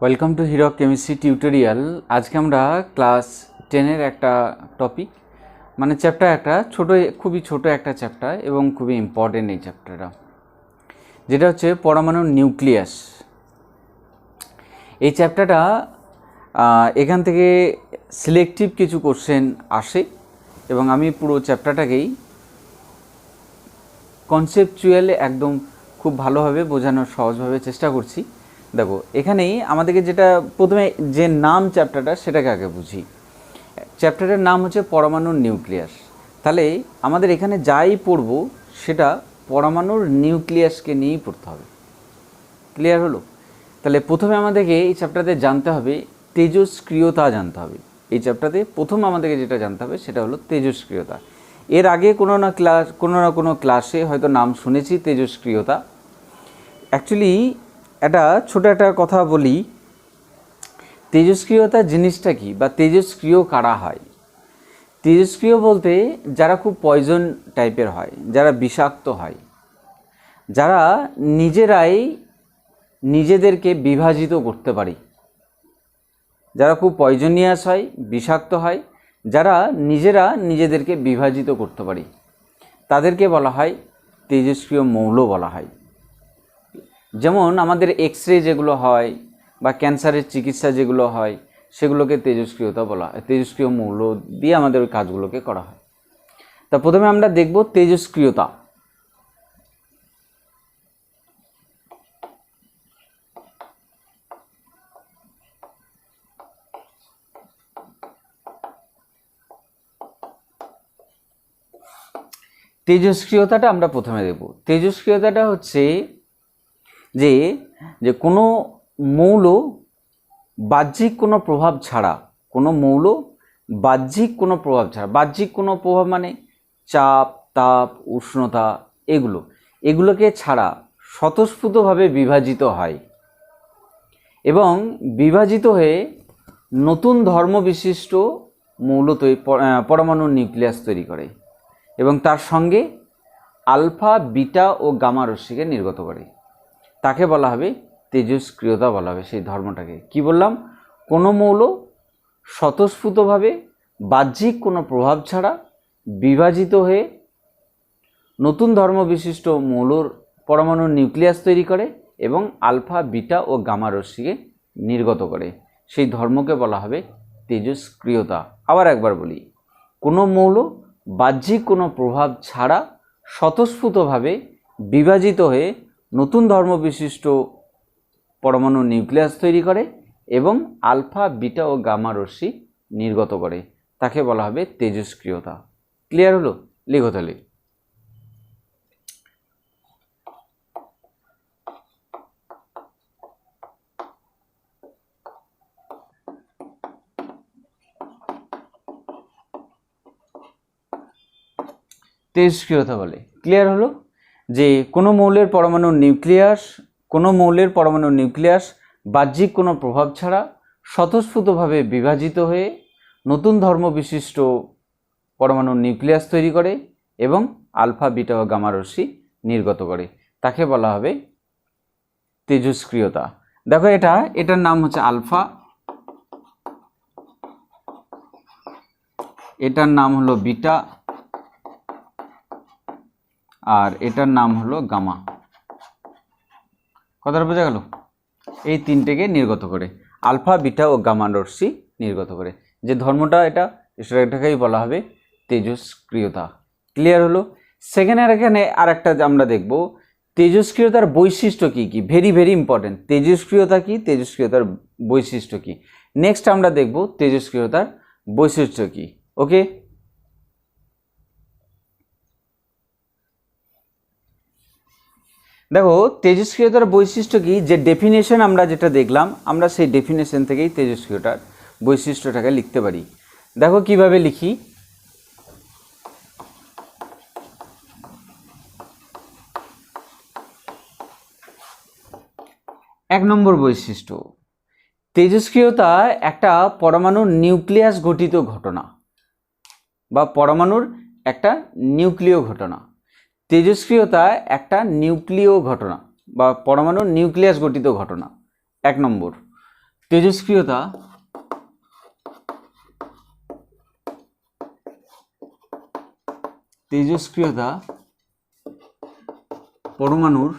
Welcome to hero chemistry tutorial. আজকে আমরা class 10-এর একটা টপিক মানে চ্যাপ্টার, একটা খুবই ছোট একটা চ্যাপ্টার এবং খুবই ইম্পর্টেন্ট এই চ্যাপ্টারটা, যেটা হচ্ছে পরমাণুর নিউক্লিয়াস। এই চ্যাপ্টারটা এখান থেকে সিলেক্টিভ কিছু কোশ্চেন আসে এবং আমি পুরো চ্যাপ্টারটাকেই কনসেপচুয়ালি একদম খুব ভালোভাবে বোঝানোর সহজভাবে চেষ্টা করছি। দেখো, এখানেই আমাদেরকে যেটা প্রথমে যে নাম চ্যাপ্টারটা সেটাকে আগে বুঝি। চ্যাপ্টারের নাম হচ্ছে পরমাণুর নিউক্লিয়াস। তাহলে আমাদের এখানে যাই পড়ব সেটা পরমাণুর নিউক্লিয়াসকে নিয়েই পড়তে হবে। ক্লিয়ার হলো? তাহলে প্রথমে আমাদেরকে এই চ্যাপ্টারে জানতে হবে তেজস্ক্রিয়তা জানতে হবে। এই চ্যাপ্টারে প্রথম আমাদেরকে যেটা জানতে হবে সেটা হলো তেজস্ক্রিয়তা। এর আগে কোনো না কোনো ক্লাসে হয়তো নাম শুনেছি তেজস্ক্রিয়তা। অ্যাকচুয়ালি ছোট একটা কথা বলি, তেজস্ক্রিয়তা জিনিসটা কি বা তেজস্ক্রিয় কারা হয়। তেজস্ক্রিয় বলতে যারা খুব পয়জন টাইপের হয়, যারা বিষাক্ত হয়, যারা নিজেরাই নিজেদেরকে বিভাজিত করতে পারে, যারা খুব পয়জনিয়াস হয়, বিষাক্ত হয়, যারা নিজেরা নিজেদেরকে বিভাজিত করতে পারে, তাদেরকে বলা হয় তেজস্ক্রিয় মৌল বলা হয়। যেমন আমাদের এক্স রে যেগুলো হয় বা ক্যান্সারের চিকিৎসা যেগুলো হয় সেগুলোকে তেজস্ক্রিয়তা বলা হয়, তেজস্ক্রিয় মৌল দিয়ে আমাদের ওই কাজগুলোকে করা হয়। তা প্রথমে আমরা দেখব তেজস্ক্রিয়তা। তেজস্ক্রিয়তাটা আমরা প্রথমে দেখব। তেজস্ক্রিয়তাটা হচ্ছে যে কোনো মৌল বাহ্যিক কোনো প্রভাব ছাড়া, কোনো মৌল বাহ্যিক কোনো প্রভাব ছাড়া, বাহ্যিক কোনো প্রভাব মানে চাপ, তাপ, উষ্ণতা, এগুলোকে ছাড়া স্বতঃস্ফূর্তভাবে বিভাজিত হয় এবং বিভাজিত হয়ে নতুন ধর্ম বিশিষ্ট মৌল পরমাণুর নিউক্লিয়াস তৈরি করে এবং তার সঙ্গে আলফা, বিটা ও গামা রশ্মিকে নির্গত করে। তাকে বলা হবে তেজস্ক্রিয়তা বলা হবে। সেই ধর্মটাকে কি বললাম? কোনো মৌল স্বতঃস্ফূর্তভাবে বাহ্যিক কোনো প্রভাব ছাড়া বিভাজিত হয়ে নতুন ধর্ম বিশিষ্ট মৌলর পরমাণুর নিউক্লিয়াস তৈরি করে এবং আলফা, বিটা ও গামা রশ্মিকে নির্গত করে। সেই ধর্মকে বলা হবে তেজস্ক্রিয়তা। আবার একবার বলি, কোনো মৌল বাহ্যিক কোনো প্রভাব ছাড়া স্বতঃস্ফূর্তভাবে বিভাজিত হয়ে নতুন ধর্ম বিশিষ্ট পরমাণু নিউক্লিয়াস তৈরি করে এবং আলফা, বিটা ও গামা রশ্মি নির্গত করে, তাকে বলা হবে তেজস্ক্রিয়তা। ক্লিয়ার হলো? লিখো তাহলে। তেজস্ক্রিয়তা বলে। ক্লিয়ার হলো যে কোনো মৌলের পরমাণুর নিউক্লিয়াস বাহ্যিক কোনো প্রভাব ছাড়া স্বতঃস্ফূর্তভাবে বিভাজিত হয়ে নতুন ধর্ম বিশিষ্ট পরমাণুর নিউক্লিয়াস তৈরি করে এবং আলফা, বিটা ও গামা রশ্মি নির্গত করে, তাকে বলা হবে তেজস্ক্রিয়তা। দেখো, এটার নাম হচ্ছে আলফা, এটার নাম হলো বিটা আর এটার নাম হলো গামা। কথাটা বোঝা গেল? এই তিনটেকে নির্গত করে, আলফা, বিটা ও গামা রশ্মি নির্গত করে যে ধর্মটা, সেটাকেই বলা হবে তেজস্ক্রিয়তা। ক্লিয়ার হলো? সেকেন্ডের এখানে আর একটা আমরা দেখব তেজস্ক্রিয়তার বৈশিষ্ট্য কি কি। Very very important. তেজস্ক্রিয়তা কি, তেজস্ক্রিয়তার বৈশিষ্ট্য কি, নেক্সট আমরা দেখব তেজস্ক্রিয়তার বৈশিষ্ট্য কি। ওকে, দেখো তেজস্ক্রিয়তার বৈশিষ্ট্য কি, যে ডেফিনেশন আমরা যেটা দেখলাম, আমরা সেই ডেফিনেশন থেকেই তেজস্ক্রিয়তার বৈশিষ্ট্যটাকে লিখতে পারি। দেখো কিভাবে লিখি। এক নম্বর বৈশিষ্ট্য, তেজস্ক্রিয়তা একটা পরমাণুর নিউক্লিয়াস গঠিত ঘটনা বা পরমাণুর একটা নিউক্লিয় ঘটনা। তেজস্ক্রিয়তা একটা নিউক্লিয় ঘটনা বা পরমাণুর নিউক্লিয়াস গঠিত ঘটনা, এক নম্বর। তেজস্ক্রিয়তা পরমাণুর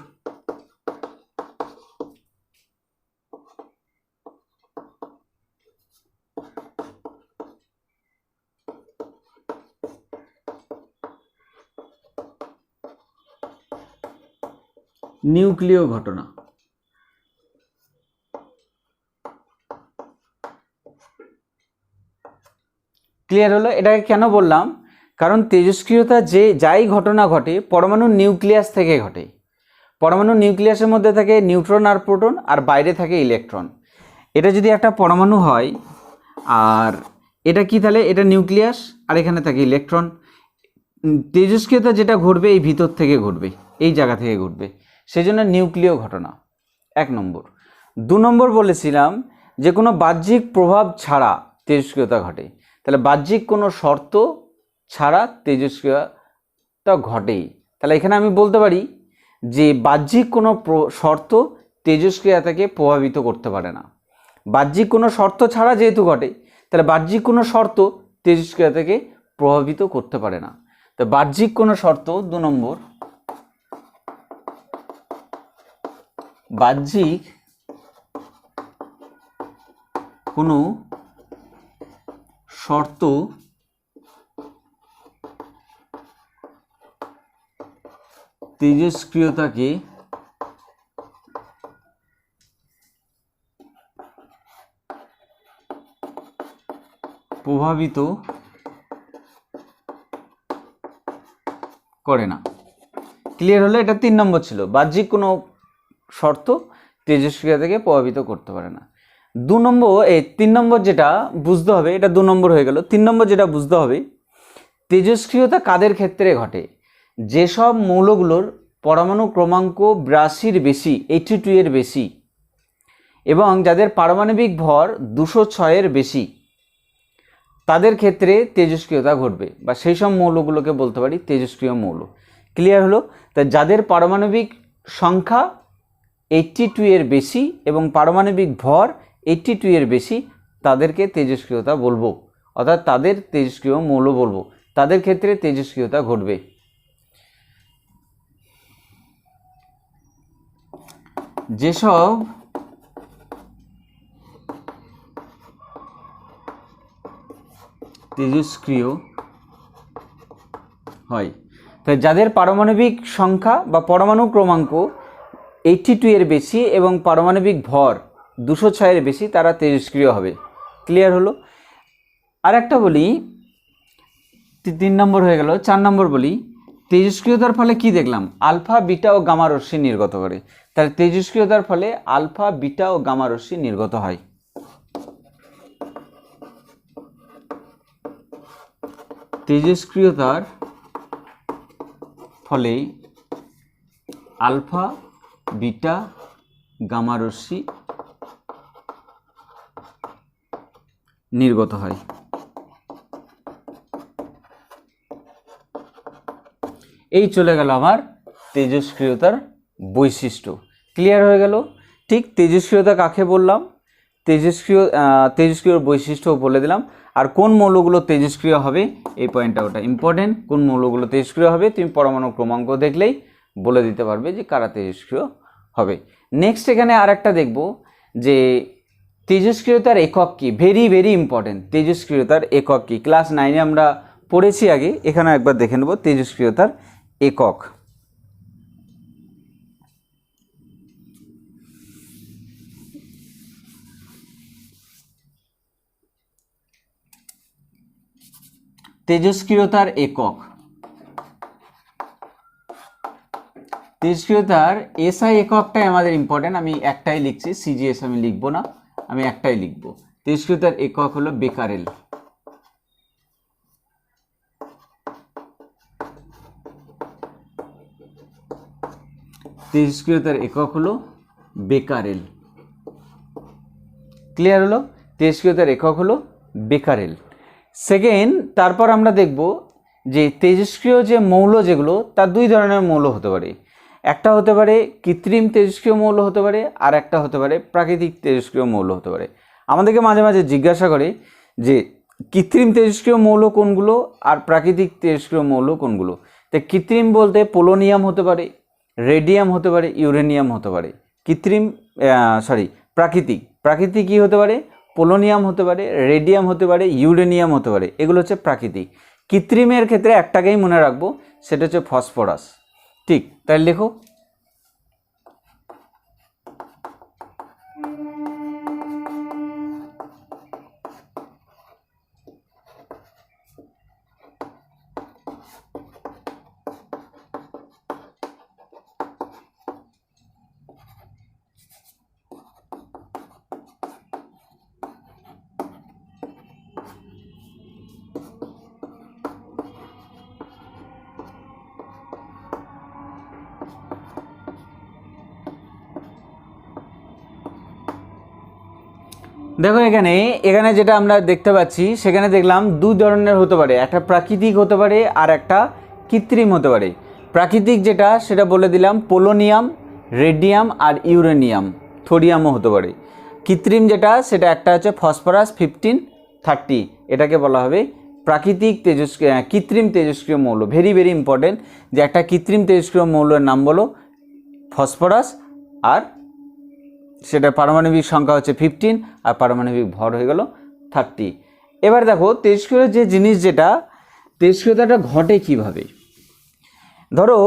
নিউক্লিয় ঘটনা। ক্লিয়ার হলো? এটাকে কেন বললাম, কারণ তেজস্ক্রিয়তা যাই ঘটনা ঘটে পরমাণুর নিউক্লিয়াস থেকে ঘটে। পরমাণুর নিউক্লিয়াসের মধ্যে থাকে নিউট্রন আর প্রোটন, আর বাইরে থাকে ইলেকট্রন। এটা যদি একটা পরমাণু হয়, আর এটা কি, তাহলে এটা নিউক্লিয়াস আর এখানে থাকে ইলেকট্রন। তেজস্ক্রিয়তা যেটা ঘটবে এই ভিতর থেকে ঘটবে, এই জায়গা থেকে ঘটবে, সেই জন্য নিউক্লিয় ঘটনা 1 নম্বর। 2 নম্বর বলেছিলাম যে কোনো বাহ্যিক প্রভাব ছাড়া তেজস্ক্রিয়তা ঘটে। তাহলে বাহ্যিক কোনো শর্ত ছাড়া তেজস্ক্রিয়তা ঘটেই। তাহলে এখানে আমি বলতে পারি যে বাহ্যিক কোনো শর্ত তেজস্ক্রিয়তাকে প্রভাবিত করতে পারে না। বাহ্যিক কোনো শর্ত ছাড়া যেহেতু ঘটে, তাহলে বাহ্যিক কোনো শর্ত তেজস্ক্রিয়তাকে প্রভাবিত করতে পারে না। তো বাহ্যিক কোনো শর্ত 2 নম্বর, বাহ্যিক কোনো শর্ত তেজস্ক্রিয়তাকে প্রভাবিত করে না। ক্লিয়ার হলো? এটা 3 নম্বর ছিল, বাহ্যিক কোনো শর্ত তেজস্ক্রিয়তাকে প্রভাবিত করতে পারে না। 2 নম্বর, 3 নম্বর যেটা বুঝতে হবে, এটা 2 নম্বর হয়ে গেল। 3 নম্বর যেটা বুঝতে হবে, তেজস্ক্রিয়তা কাদের ক্ষেত্রে ঘটে? যেসব মৌলগুলোর পরমাণু ক্রমাঙ্ক 82 বেশি, 82 এর বেশি, এবং যাদের পারমাণবিক ভর 206 এর বেশি, তাদের ক্ষেত্রে তেজস্ক্রিয়তা ঘটবে, বা সেই সব মৌলগুলোকে বলতে পারি তেজস্ক্রিয় মৌল। ক্লিয়ার হলো? তা যাদের পারমাণবিক সংখ্যা 82 এর বেশি এবং পারমাণবিক ভর 82 এর বেশি, তাদেরকে তেজস্ক্রিয়তা বলবো, অর্থাৎ তাদের তেজস্ক্রিয় মৌল বলবো, তাদের ক্ষেত্রে তেজস্ক্রিয়তা ঘটবে। যেসব তেজস্ক্রিয় হয়, তাই যাদের পারমাণবিক সংখ্যা বা পরমাণু ক্রমাঙ্ক 82 এর বেশি এবং পারমাণবিক ভর 206 এর বেশি, তারা তেজস্ক্রিয় হবে। ক্লিয়ার হলো? আর একটা বলি, 3 নম্বর হয়ে গেল। 4 নম্বর বলি, তেজস্ক্রিয়তার ফলে কি দেখলাম? আলফা, বিটা ও গামা রশ্মি নির্গত করে। তাহলে তেজস্ক্রিয়তার ফলে আলফা, বিটা ও গামা রশ্মি নির্গত হয়। তেজস্ক্রিয়তার ফলে আলফা, বিটা, গামা রশ্মি নির্গত হয়। এই চলে গেল আমার তেজস্ক্রিয়তার বৈশিষ্ট্য। ক্লিয়ার হয়ে গেল? ঠিক তেজস্ক্রিয়তা কাকে বললাম, তেজস্ক্রিয় বৈশিষ্ট্য বলে দিলাম। আর কোন মৌলগুলো তেজস্ক্রিয় হবে, এই পয়েন্টটা ওটা ইম্পর্টেন্ট। কোন মৌলগুলো তেজস্ক্রিয় হবে তুমি পরমাণু ক্রমাঙ্ক দেখলেই বলে দিতে পারবে যে কারা তেজস্ক্রিয় হবে। নেক্সট এখানে আর একটা দেখব যে তেজস্ক্রিয়তার একক কি। ভেরি ভেরি ইম্পর্টেন্ট, তেজস্ক্রিয়তার একক কি। ক্লাস 9-এ আমরা পড়েছি আগে, এখানে একবার দেখে নেব তেজস্ক্রিয়তার একক। তেজস্ক্রিয়তার একক, তেজস্ক্রিয়তার এসআই এককটাই আমাদের ইম্পর্টেন্ট। আমি একটাই লিখছি, সিজিএস আমি লিখবো না, আমি একটাই লিখব। তেজস্ক্রিয়তার একক হলো বেকারেল। তেজস্ক্রিয়তার একক হলো বেকারেল। ক্লিয়ার হলো? তেজস্ক্রিয়তার একক হলো বেকারেল। সেকেন্ড, তারপর আমরা দেখব যে তেজস্ক্রিয় যে মৌল যেগুলো, তার 2 ধরনের মৌল হতে পারে। একটা হতে পারে কৃত্রিম তেজস্ক্রিয় মৌল হতে পারে, আর একটা হতে পারে প্রাকৃতিক তেজস্ক্রিয় মৌল হতে পারে। আমাদেরকে মাঝে মাঝে জিজ্ঞাসা করে যে কৃত্রিম তেজস্ক্রিয় মৌল কোনগুলো আর প্রাকৃতিক তেজস্ক্রিয় মৌল কোনগুলো। তো কৃত্রিম বলতে পোলোনিয়াম হতে পারে, রেডিয়াম হতে পারে, ইউরেনিয়াম হতে পারে। প্রাকৃতিক কী হতে পারে? পোলোনিয়াম হতে পারে, রেডিয়াম হতে পারে, ইউরেনিয়াম হতে পারে। এগুলো হচ্ছে প্রাকৃতিক। কৃত্রিমের ক্ষেত্রে একটাকেই মনে রাখবো, সেটা হচ্ছে ফসফরাস। ঠিক, তাহলে লেখো। দেখো এখানে যেটা আমরা দেখতে পাচ্ছি, সেখানে দেখলাম দুই ধরনের হতে পারে, একটা প্রাকৃতিক হতে পারে আর একটা কৃত্রিম হতে পারে। প্রাকৃতিক যেটা সেটা বলে দিলাম পোলোনিয়াম, রেডিয়াম আর ইউরেনিয়াম, থোরিয়ামও হতে পারে। কৃত্রিম যেটা সেটা একটা হচ্ছে ফসফরাস 1530, এটাকে বলা হবে প্রাকৃতিক কৃত্রিম তেজস্ক্রিয় মৌল। ভেরি ভেরি ইম্পর্টেন্ট যে একটা কৃত্রিম তেজস্ক্রিয় মৌলের নাম বলো ফসফরাস, আর সেটার পারমাণবিক সংখ্যা হচ্ছে 15 আর পারমাণবিক ভর হয়ে গেল 30। এবার দেখো তেজস্ক্রিয় যে জিনিস, যেটা তেজস্ক্রিয়তাটা ঘটে কিভাবে। ধরো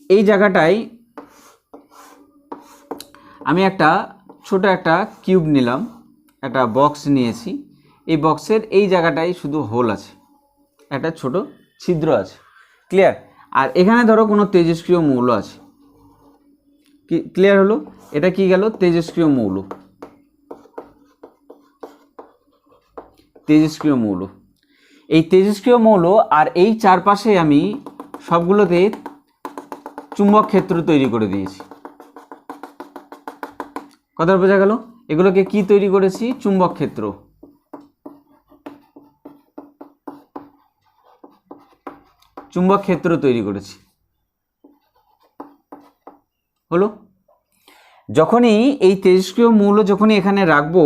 এই জায়গাটায় আমি একটা ছোট একটা কিউব নিলাম, একটা বক্স নিয়েছি। এই বক্সের এই জায়গাটায় শুধু হোল আছে, একটা ছোট ছিদ্র আছে, ক্লিয়ার। আর এখানে ধরো কোনো তেজস্ক্রিয় মৌল আছে, ক্লিয়ার হলো? এটা কি গেল? তেজস্ক্রিয় মৌল। তেজস্ক্রিয় মৌল, এই তেজস্ক্রিয় মৌল। আর এই চারপাশে আমি সবগুলোতে চুম্বক ক্ষেত্র তৈরি করে দিয়েছি। কথা বোঝা গেল? এগুলোকে কি তৈরি করেছি? চুম্বক ক্ষেত্র। চুম্বক ক্ষেত্র তৈরি করেছি, হলো? যখনই এই তেজস্ক্রিয় মৌল যখনই এখানে রাখবো,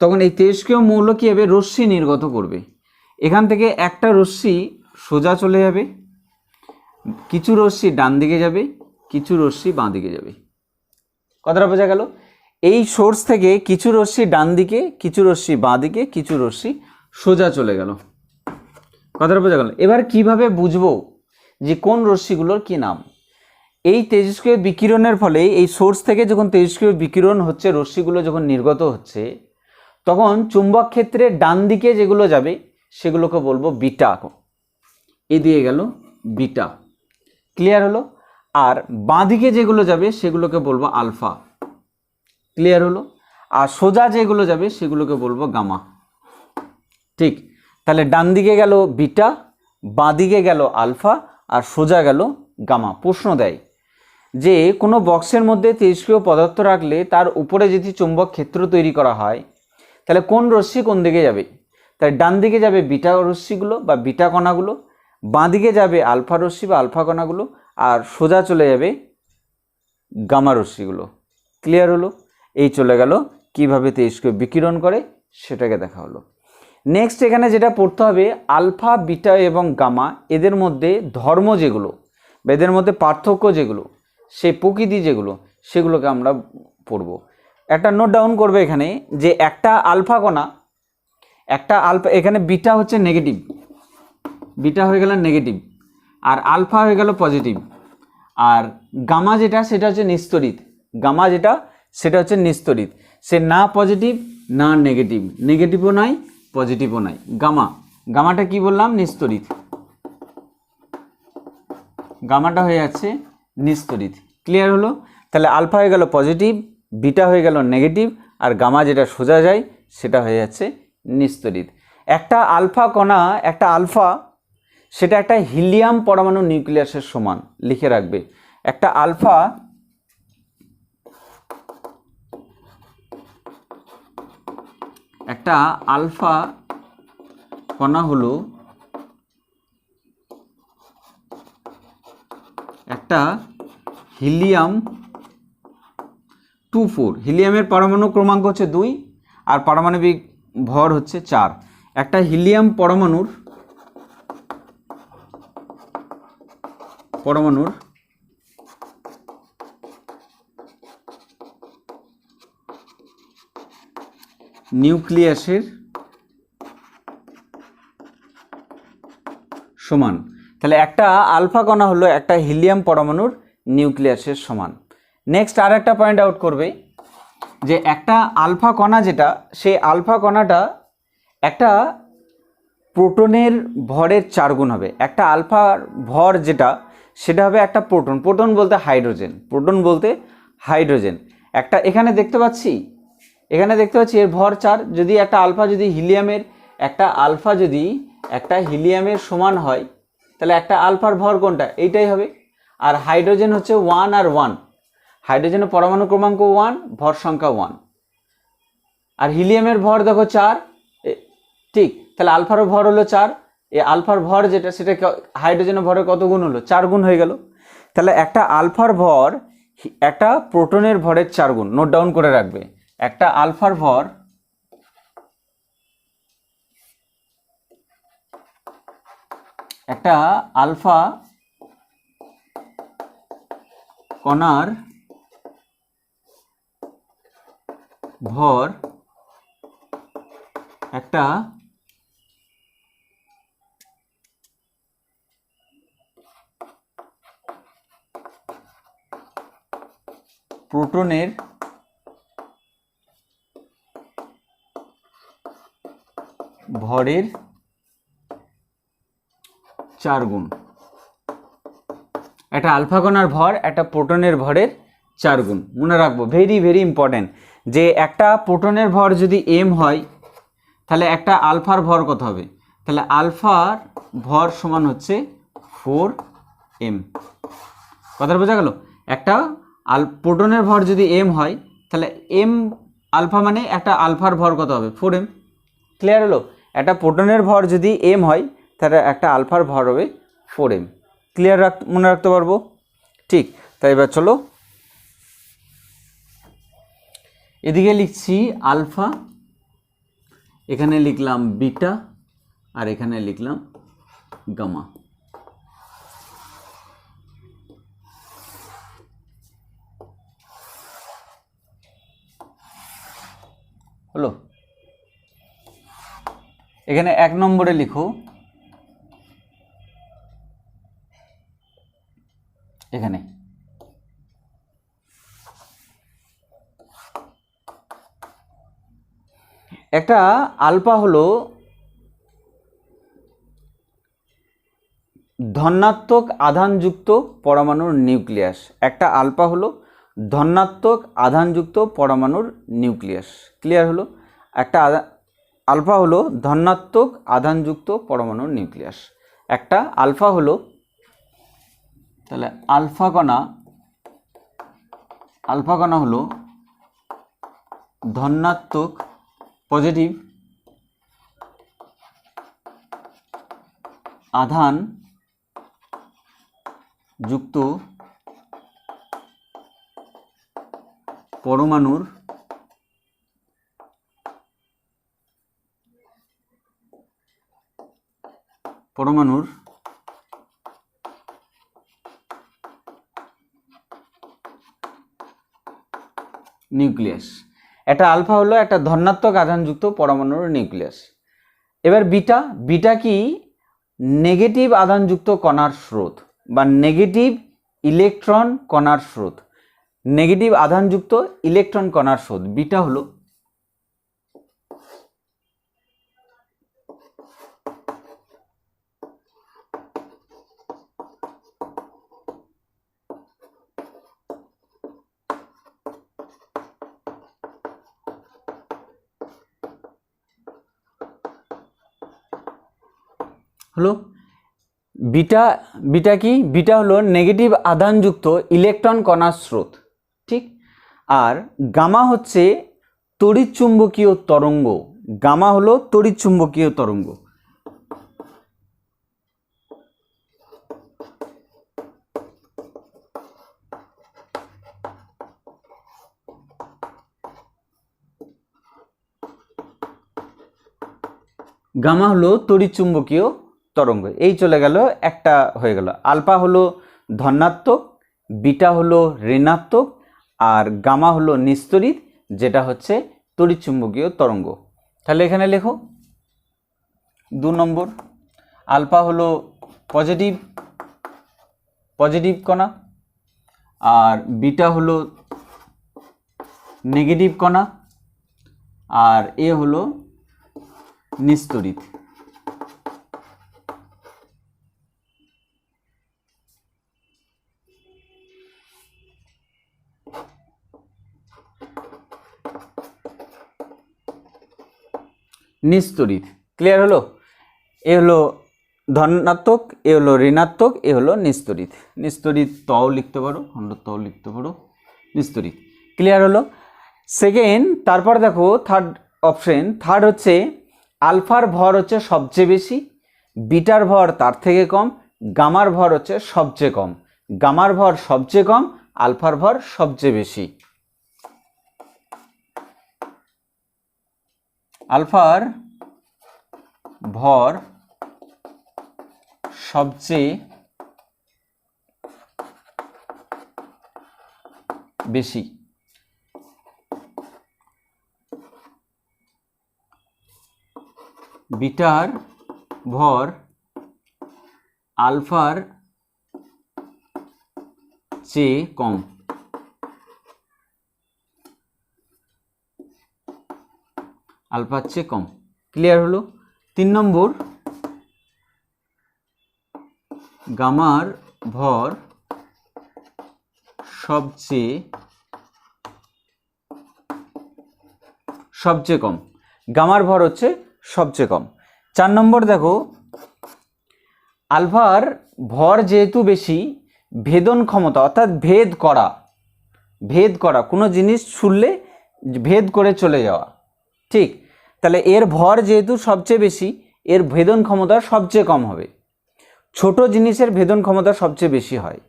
তখন এই তেজস্ক্রিয় মৌল কী হবে? রশ্মি নির্গত করবে। এখান থেকে একটা রশ্মি সোজা চলে যাবে, কিছু রশ্মি ডান দিকে যাবে, কিছু রশ্মি বাঁ দিকে যাবে। কথাটা বোঝা গেল? এই সোর্স থেকে কিছু রশ্মি ডান দিকে, কিছু রশ্মি বাঁ দিকে, কিছু রশ্মি সোজা চলে গেল। কথাটা বোঝা গেল? এবার কিভাবে বুঝবো যে কোন রশ্মিগুলোর কি নাম? এই তেজস্ক্রিয় বিকিরণের ফলে এই সোর্স থেকে যখন তেজস্ক্রিয় বিকিরণ হচ্ছে, রশ্মিগুলো যখন নির্গত হচ্ছে, তখন চুম্বক ক্ষেত্রে ডান দিকে যেগুলো যাবে সেগুলোকে বলবো বিটা। এ দিয়ে গেল বিটা, ক্লিয়ার হলো? আর বাঁ দিকে যেগুলো যাবে সেগুলোকে বলবো আলফা, ক্লিয়ার হলো? আর সোজা যেগুলো যাবে সেগুলোকে বলবো গামা। ঠিক, তাহলে ডান দিকে গেল বিটা, বাঁ দিকে গেল আলফা, আর সোজা গেল গামা। প্রশ্ন দেয় যে কোনো বক্সের মধ্যে তেজস্ক্রিয় পদার্থ রাখলে তার উপরে যদি চুম্বক ক্ষেত্র তৈরি করা হয়, তাহলে কোন রশ্মি কোন দিকে যাবে? তাই ডান দিকে যাবে বিটা রশ্মিগুলো বা বিটা কণাগুলো, বাঁ দিকে যাবে আলফা রশ্মি বা আলফা কণাগুলো, আর সোজা চলে যাবে গামা রশ্মিগুলো। ক্লিয়ার হলো? এই চলে গেল কিভাবে তেজস্ক্রিয় বিকিরণ করে সেটাকে দেখা হলো। নেক্সট এখানে যেটা পড়তে হবে, আলফা, বিটা এবং গামা, এদের মধ্যে ধর্ম যেগুলো বা এদের মধ্যে পার্থক্য যেগুলো, সেই প্রকৃতি যেগুলো, সেগুলোকে আমরা পড়ব। একটা নোট ডাউন করবে এখানে যে একটা আলফা কণা, একটা আলফা, এখানে বিটা হচ্ছে নেগেটিভ, বিটা হয়ে গেল নেগেটিভ, আর আলফা হয়ে গেল পজিটিভ। আর গামা যেটা সেটা হচ্ছে নিস্তড়িত, গামা যেটা সেটা হচ্ছে নিস্তড়িত, সে না পজিটিভ না নেগেটিভ, নেগেটিভও নাই পজিটিভও নাই। গামাটা কি বললাম? নিস্তড়িত, গামাটা হয়ে যাচ্ছে নিস্তড়িত। ক্লিয়ার হলো? তাহলে আলফা হয়ে গেল পজিটিভ, বিটা হয়ে গেল নেগেটিভ, আর গামা যেটা সোজা যায় সেটা হয়ে যাচ্ছে নিস্তড়িত। একটা আলফা কণা, একটা আলফা, সেটা একটা হিলিয়াম পরমাণু নিউক্লিয়াসের সমান, লিখে রাখবে। একটা আলফা কণা হলো একটা হিলিয়াম 2 4, হিলিয়ামের পরমাণু ক্রমাঙ্ক হচ্ছে 2 আর পারমাণবিক ভর হচ্ছে 4। একটা হিলিয়াম পরমাণুর নিউক্লিয়াসের সমান, তাহলে একটা আলফা কণা হলো একটা হিলিয়াম পরমাণুর নিউক্লিয়াসের সমান। নেক্সট আর একটা পয়েন্ট আউট করবে যে একটা আলফা কণা যেটা, সেই আলফা কণাটা একটা প্রোটনের ভরের 4 গুণ হবে। একটা আলফার ভর যেটা সেটা হবে একটা প্রোটন, প্রোটন বলতে হাইড্রোজেন, একটা এখানে দেখতে পাচ্ছি এর ভর 4। যদি একটা আলফা যদি হিলিয়ামের সমান হয় তাহলে একটা আলফার ভর কোনটা, এইটাই হবে। আর হাইড্রোজেন হচ্ছে 1 আর 1, হাইড্রোজেনের পরমাণু ক্রমাঙ্ক 1, ভর সংখ্যা 1। আর হিলিয়ামের ভর দেখো 4, ঠিক, তাহলে আলফারও ভর হলো 4। এই আলফার ভর যেটা সেটা হাইড্রোজেনের ভরের কত গুণ হলো, 4 গুণ হয়ে গেল। তাহলে একটা আলফার ভর একটা প্রোটনের ভরের 4 গুণ, নোট ডাউন করে রাখবে। একটা আলফার ভর একটা আলফা কণার ভর একটা প্রোটনের ভরের 4 গুণ। একটা আলফা কণার ভর একটা প্রোটনের ভরের 4 গুণ, মনে রাখবো, ভেরি ভেরি ইম্পর্টেন্ট। যে একটা প্রোটনের ভর যদি m হয় তাহলে একটা আলফার ভর কত হবে, তাহলে আলফার ভর সমান হচ্ছে 4m। কথাটা বোঝা গেল? একটা প্রোটনের ভর যদি m হয় তাহলে m আলফা মানে একটা আলফার ভর কত হবে, 4m। ক্লিয়ার হলো? একটা প্রোটনের ভর যদি m হয় তাহলে একটা আলফার ভর হবে 4m। ক্লিয়ার মনে রাখতে পারবো? ঠিক, তাই এবার চলো এদিকে লিখছি আলফা, এখানে লিখলাম বিটা, আর এখানে লিখলাম গামা। হলো? এখানে 1 নম্বরে লিখো, এখানে একটা আলফা হলো ধনাত্মক আধানযুক্ত পরমাণুর নিউক্লিয়াস। একটা আলফা হলো ধনাত্মক আধানযুক্ত পরমাণুর নিউক্লিয়াস। ক্লিয়ার হলো? একটা আলফা হলো ধনাত্মক আধানযুক্ত পরমাণুর নিউক্লিয়াস। একটা আলফা হলো, তাহলে আলফা কণা হলো ধনাত্মক পজিটিভ আধান যুক্ত পরমাণুর নিউক্লিয়াস। একটা আলফা হলো একটা ধনাত্মক আধানযুক্ত পরমাণুর নিউক্লিয়াস। এবার বিটা কি নেগেটিভ আধানযুক্ত কণার স্রোত বা নেগেটিভ ইলেকট্রন কণার স্রোত। নেগেটিভ আধানযুক্ত ইলেকট্রন কণার স্রোত বিটা হলো বিটা কি, বিটা হলো নেগেটিভ আধানযুক্ত ইলেকট্রন কণার স্রোত, ঠিক। আর গামা হচ্ছে তড়িৎচুম্বকীয় তরঙ্গ। গামা হলো তড়িৎচুম্বকীয় তরঙ্গ। গামা হলো তড়িৎচুম্বকীয় তরঙ্গ। এই চলে গেল, একটা হয়ে গেল। আলফা হলো ধনাত্মক, বিটা হলো ঋণাত্মক, আর গামা হলো নিস্তড়িত, যেটা হচ্ছে তড়িৎচুম্বকীয় তরঙ্গ। তাহলে এখানে লেখো 2 নম্বর, আলফা হলো পজিটিভ কণা, আর বিটা হলো নেগেটিভ কণা, আর এ হলো নিস্তড়িত। নিস্তড়িত, ক্লিয়ার হলো? এ হলো ধনাত্মক, এ হলো ঋণাত্মক, এ হলো নিস্তড়িত। নিস্তড়িত তও লিখতে পারো, খণ্ড তও লিখতে পারো, নিস্তড়িত। ক্লিয়ার হলো? সেকেন্ড, তারপর দেখো থার্ড অপশন। থার্ড হচ্ছে আলফার ভর হচ্ছে সবচেয়ে বেশি, বিটার ভর তার থেকে কম, গামার ভর হচ্ছে সবচেয়ে কম। গামার ভর সবচেয়ে কম, আলফার ভর সবচেয়ে বেশি। আলফার ভর সবচেয়ে বেশি, বিটার ভর আলফার চেয়ে কম। আলফার চেয়ে কম, ক্লিয়ার হলো? 3 নম্বর, গামার ভর সবচেয়ে কম। গামার ভর হচ্ছে সবচেয়ে কম। 4 নম্বর দেখো, আলফার ভর যেহেতু বেশি, ভেদন ক্ষমতা অর্থাৎ ভেদ করা কোনো জিনিস ছুঁড়লে ভেদ করে চলে যাওয়া, ঠিক? তাহলে এর ভর যেহেতু সবচেয়ে বেশি, এর ভেদন ক্ষমতা সবচেয়ে কম হবে। ছোট জিনিসের ভেদন ক্ষমতা সবচেয়ে বেশি হয়,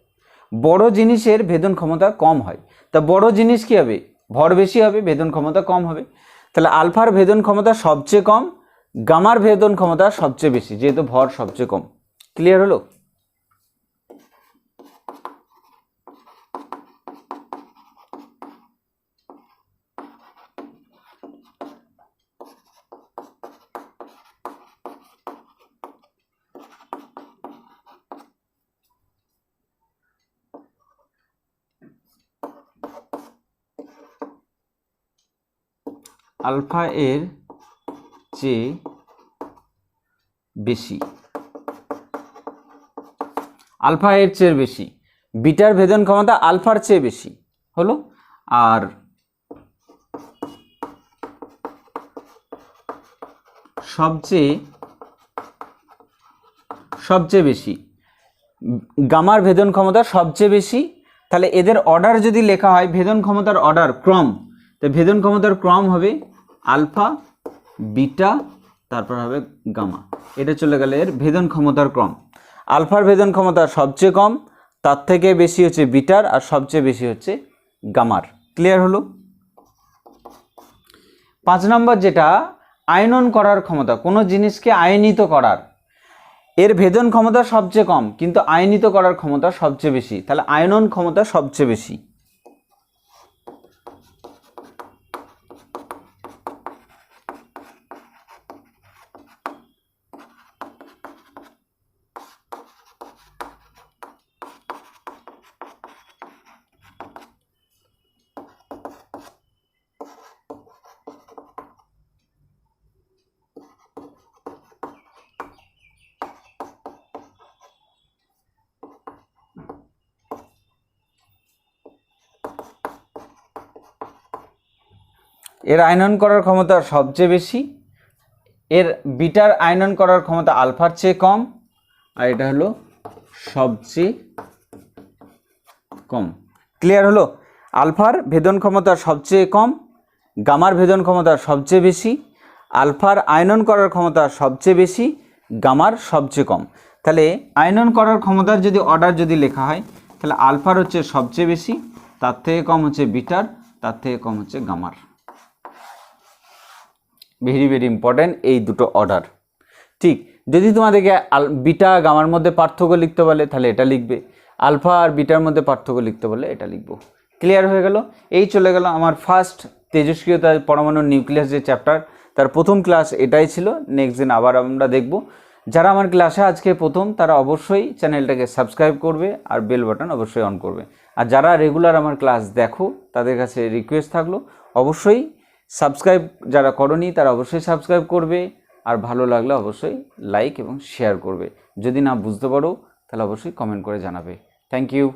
বড় জিনিসের ভেদন ক্ষমতা কম হয়। তা বড় জিনিস কি হবে? ভর বেশি হবে, ভেদন ক্ষমতা কম হবে। তাহলে আলফার ভেদন ক্ষমতা সবচেয়ে কম, গামার ভেদন ক্ষমতা সবচেয়ে বেশি, যেহেতু ভর সবচেয়ে কম। ক্লিয়ার হলো? আলফা এর চেয়ে বেশি, আলফা এর চেয়ে বেশি, বিটার ভেদন ক্ষমতা আলফার চেয়ে বেশি হলো। আর সবচেয়ে বেশি, গামার ভেদন ক্ষমতা সবচেয়ে বেশি। তাহলে এদের অর্ডার যদি লেখা হয়, ভেদন ক্ষমতার অর্ডার, ক্রম, তো ভেদন ক্ষমতার ক্রম হবে আলফা, বিটা, তারপর হবে গামা। এটা চলে গেলে এর ভেদন ক্ষমতার ক্রম। আলফার ভেদন ক্ষমতা সবচেয়ে কম, তার থেকে বেশি হচ্ছে বিটার, আর সবচেয়ে বেশি হচ্ছে গামার। ক্লিয়ার হলো? 5 নম্বর যেটা আয়নন করার ক্ষমতা, কোনো জিনিসকে আয়নিত করার, এর ভেদন ক্ষমতা সবচেয়ে কম কিন্তু আয়নিত করার ক্ষমতা সবচেয়ে বেশি। তাহলে আয়নন ক্ষমতা সবচেয়ে বেশি। এর আয়নন করার ক্ষমতা সবচেয়ে বেশি, এর বিটার আয়নন করার ক্ষমতা আলফার চেয়ে কম, আর এটা হলো সবচেয়ে কম। ক্লিয়ার হলো? আলফার ভেদন ক্ষমতা সবচেয়ে কম, গামার ভেদন ক্ষমতা সবচেয়ে বেশি, আলফার আয়নন করার ক্ষমতা সবচেয়ে বেশি, গামার সবচেয়ে কম। তাহলে আয়নন করার ক্ষমতার যদি অর্ডার যদি লেখা হয়, তাহলে আলফার হচ্ছে সবচেয়ে বেশি, তার থেকে কম হচ্ছে বিটার, তার থেকে কম হচ্ছে গামার। ভেরি ভেরি ইম্পর্টেন্ট এই দুটো অর্ডার। ঠিক, যদি তোমাদেরকে বিটা গামার মধ্যে পার্থক্য লিখতে বলে তাহলে এটা লিখবে, আলফা আর বিটার মধ্যে পার্থক্য লিখতে বলে এটা লিখবো। ক্লিয়ার হয়ে গেল? এই চলে গেল আমার ফার্স্ট তেজস্ক্রিয়তা পরমাণুর নিউক্লিয়াস যে চ্যাপ্টার, তার প্রথম ক্লাস এটাই ছিল। নেক্সট দিন আবার আমরা দেখব। যারা আমার ক্লাসে আজকে প্রথম তারা অবশ্যই চ্যানেলটাকে সাবস্ক্রাইব করবে আর বেল বাটন অবশ্যই অন করবে। আর যারা রেগুলার আমার ক্লাস দেখো তাদের কাছে রিকোয়েস্ট থাকলো অবশ্যই সাবস্ক্রাইব, যারা করনি তারা অবশ্যই সাবস্ক্রাইব করবে, আর ভালো লাগলে অবশ্যই লাইক এবং শেয়ার করবে। যদি না বুঝতে পারো তাহলে অবশ্যই কমেন্ট করে জানাবে। Thank you.